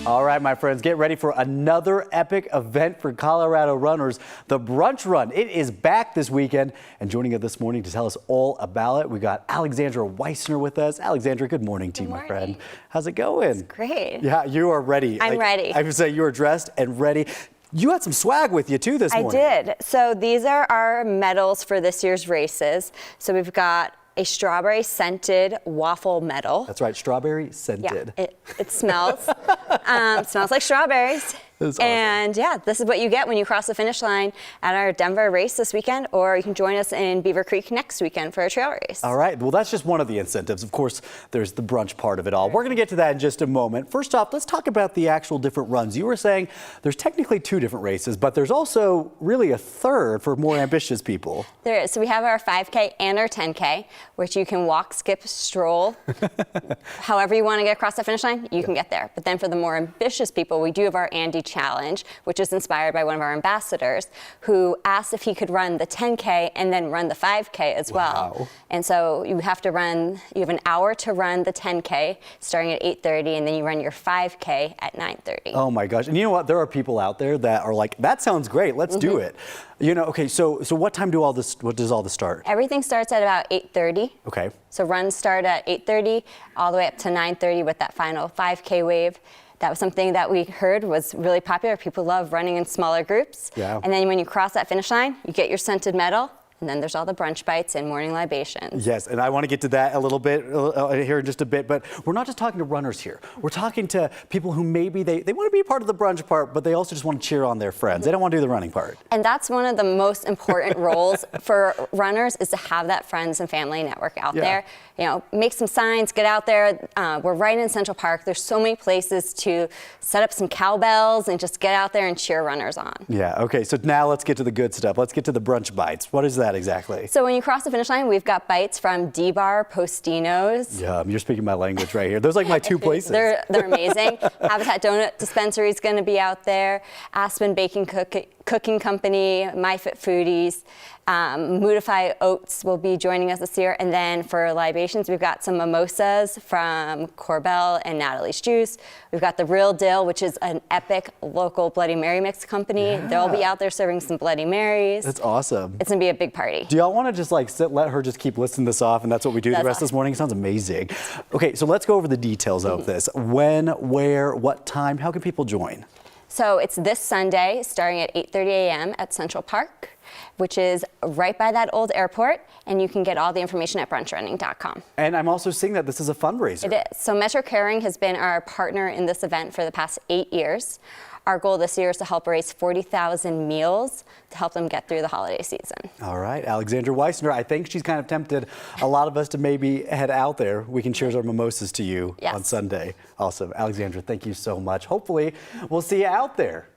All right, my friends, get ready for another epic event for Colorado runners, the bRUNch Run. It is back this weekend, and joining us this morning to tell us all about it, we got Alexandra Weissner with us. Alexandra, good morning to you, my friend. How's it going? It's great. Yeah, you are ready. I'm ready. I would say you are dressed and ready. You had some swag with you too this morning. I did. So these are our medals for this year's races. So we've got a strawberry scented waffle medal. That's right, strawberry scented. Yeah, it smells. Smells like strawberries. That's awesome. And yeah, this is what you get when you cross the finish line at our Denver race this weekend, or you can join us in Beaver Creek next weekend for a trail race. All right, well, that's just one of the incentives. Of course, there's the brunch part of it all. We're going to get to that in just a moment. First off, let's talk about the actual different runs. You were saying there's technically 2 different races, but there's also really a third for more ambitious people. There is. So we have our 5K and our 10K, which you can walk, skip, stroll. However you want to get across the finish line, you can get there. But then for the more ambitious people, we do have our Andy Challenge, which is inspired by one of our ambassadors, who asked if he could run the 10K and then run the 5K as well. And so you have an hour to run the 10K starting at 8:30, and then you run your 5K at 9:30. Oh my gosh. And you know what? There are people out there that are like, that sounds great. Let's do it. You know, okay, so what time what does all this start? Everything starts at about 8:30. Okay. So runs start at 8:30 all the way up to 9:30 with that final 5K wave. That was something that we heard was really popular. People love running in smaller groups. Yeah. And then when you cross that finish line, you get your scented medal. And then there's all the brunch bites and morning libations. Yes, and I want to get to that a little bit here in just a bit, but we're not just talking to runners here. We're talking to people who maybe they want to be part of the brunch part, but they also just want to cheer on their friends. They don't want to do the running part. And that's one of the most important roles for runners, is to have that friends and family network out there. You know, make some signs, get out there. We're right in Central Park. There's so many places to set up some cowbells and just get out there and cheer runners on. Yeah, okay, so now let's get to the good stuff. Let's get to the brunch bites. What is that exactly? So when you cross the finish line, we've got bites from D-Bar, Postino's. Yeah, you're speaking my language right here. Those are like my 2 places. They're amazing. Habitat Donut Dispensary is going to be out there. Aspen Baking Cooking Company, My Fit Foodies. Moodify Oats will be joining us this year. And then for libations, we've got some mimosas from Corbell and Natalie's Juice. We've got the Real Dill, which is an epic local Bloody Mary mix company. Yeah. They'll be out there serving some Bloody Marys. That's awesome. It's going to be a big party. Do y'all want to just like let her just keep listing this off, and that's what we do the rest of this morning? It sounds amazing. Okay, so let's go over the details of this. When, where, what time, how can people join? So it's this Sunday, starting at 8:30 a.m. at Central Park, which is right by that old airport, and you can get all the information at brunchrunning.com. And I'm also seeing that this is a fundraiser. It is. So Metro Caring has been our partner in this event for the past 8 years. Our goal this year is to help raise 40,000 meals to help them get through the holiday season. All right, Alexandra Weissner, I think she's kind of tempted a lot of us to maybe head out there. We can cheers our mimosas to you on Sunday. Awesome. Alexandra, thank you so much. Hopefully, we'll see you out there.